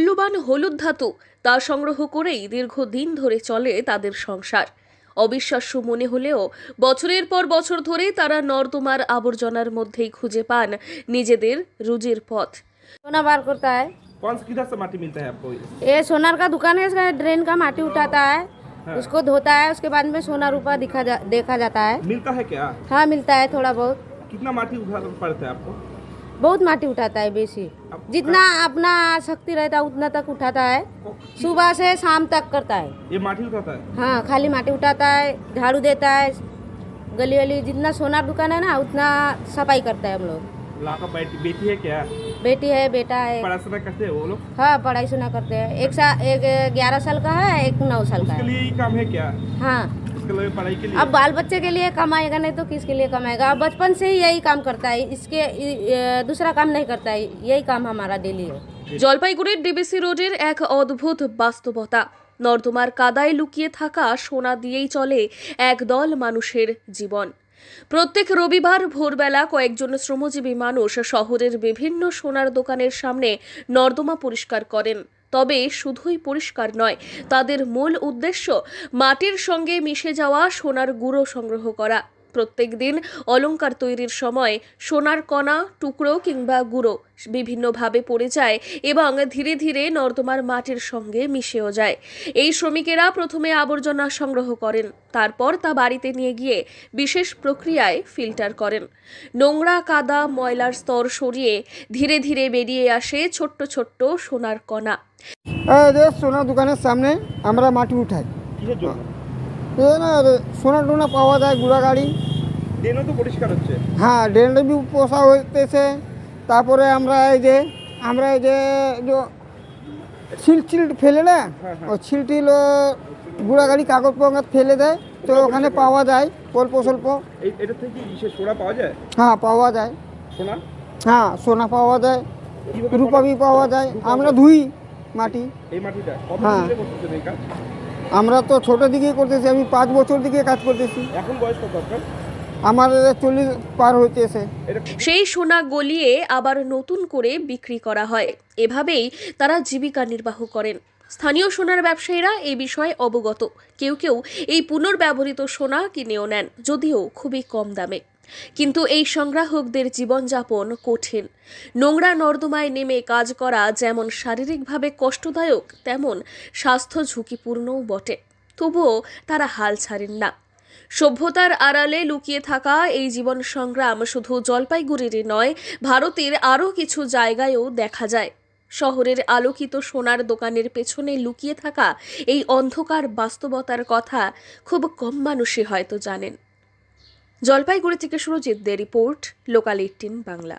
মূল্যবান হলুদ ধাতু তা সংগ্রহ করেই দীর্ঘদিন ধরে চলে তাদের সংসার। অবিশ্বাস্য মনে হলেও বছরের পর বছর ধরে তারা নর্দমার আবর্জনার মধ্যেই খুঁজে পান নিজেদের রুজির পথ। सोना बार करता है। कौन सा किधर से माटी मिलता है आपको? ये सोनार का दुकान है, इसका ड्रेन का माटी उठाता है, उसको धोता है, उसके बाद में सोना रूपा देखा जाता है। मिलता है क्या? हाँ मिलता है थोड़ा बहुत। कितना माटी उठाना पड़ता है आपको? बहुत माटी उठाता है, बेसी जितना अपना शक्ति रहता है उतना तक उठाता है। सुबह से शाम तक करता है। ये माटी उठाता है? हाँ खाली माटी उठाता है, झाड़ू देता है, गली गली जितना सोनार दुकान है ना उतना सफाई करता है हम लोग। लाका बेटी है क्या? बेटी है, बेटा है। पढ़ाशुना करते हैं वो लोग? हाँ पढ़ाई सुना करते हैं। एक 11 साल का है, एक 9 साल का उसके है। लिए ही काम है क्या? हाँ उसके लिए पढ़ाई के लिए? अब बाल बच्चे के लिए कमाएगा, नहीं तो किसके लिए कमाएगा। अब बचपन से ही यही काम करता है, इसके दूसरा काम नहीं करता है, यही काम हमारा डेली है। জলপাইগুড়ির ডিবিসি রোডের এক অদ্ভুত বাস্তবতা। নর্দমার কাদায় লুকিয়ে থাকা সোনা দিয়েই চলে একদল মানুষের জীবন। প্রত্যেক রবিবার ভোরবেলা কয়েকজন শ্রমজীবী মানুষ শহরের বিভিন্ন সোনার দোকানের সামনে নর্দমা পরিষ্কার করেন। তবে শুধুই পরিষ্কার নয়, তাদের মূল উদ্দেশ্য মাটির সঙ্গে মিশে যাওয়া সোনার গুঁড়ো সংগ্রহ করা। প্রত্যেক দিন অলংকার তৈরির সময় সোনার কণা, টুকরো কিংবা গুঁড়ো বিভিন্নভাবে পড়ে যায় এবং ধীরে ধীরে নর্দমার মাটির সঙ্গে মিশেও যায়। এই শ্রমিকেরা প্রথমে আবর্জনা সংগ্রহ করেন, তারপর তা বাড়িতে নিয়ে গিয়ে বিশেষ প্রক্রিয়ায় ফিল্টার করেন। নোংরা, কাদা, ময়লার স্তর সরিয়ে ধীরে ধীরে বেরিয়ে আসে ছোট্ট ছোট্ট সোনার কণা। সোনার দোকানের সামনে আমরা মাটি উঠাই। কিসের জন্য? সোনা টোনা পাওয়া যায়, গুড়া গাড়ি। ড্রেনও তো পরিষ্কার হচ্ছে। হ্যাঁ ড্রেনটা বি পোষা হইতেছে। তারপরে আমরা এই যে ছিল ফেলে না, ও ছিল গুড়া গাড়ি কাগজ পঙ্গাত ফেলে দেয়, তো ওখানে পাওয়া যায় অল্প স্বল্প। এটা থেকে সোনা পাওয়া যায়? হ্যাঁ পাওয়া যায় সোনা? হ্যাঁ সোনা পাওয়া যায়, রূপা বি পাওয়া যায়। আমরা ধুই মাটি। এই মাটিটা কত হ্যাঁ। দিন করতেছেন এই কাজ? আমরা তো ছোটো দিকে করতেছি, আমি 5 বছর দিকে কাজ করতেছি। এখন বয়স কত আপনার? আমার 40 পার হইতেছে। সেই সোনা গলিয়ে আবার নতুন করে বিক্রি করা হয়। এভাবেই তারা জীবিকা নির্বাহ করেন। স্থানীয় সোনার ব্যবসায়ীরা এই বিষয়ে অবগত। কেউ কেউ এই পুনর্ব্যবহৃত সোনা কিনেও নেন, যদিও খুবই কম দামে। কিন্তু এই সংগ্রাহকদের জীবনযাপন কঠিন। নোংরা নর্দমায় নেমে কাজ করা যেমন শারীরিকভাবে কষ্টদায়ক, তেমন স্বাস্থ্য ঝুঁকিপূর্ণও বটে। তবুও তারা হাল ছাড়েন না। সভ্যতার আড়ালে লুকিয়ে থাকা এই জীবন সংগ্রাম শুধু জলপাইগুড়িরই নয়, ভারতের আরও কিছু জায়গায়ও দেখা যায়। শহরের আলোকিত সোনার দোকানের পেছনে লুকিয়ে থাকা এই অন্ধকার বাস্তবতার কথা খুব কম মানুষই হয়তো জানেন। জলপাইগুড়ি থেকে সুরজিৎ দে রিপোর্ট, লোকাল 18 বাংলা।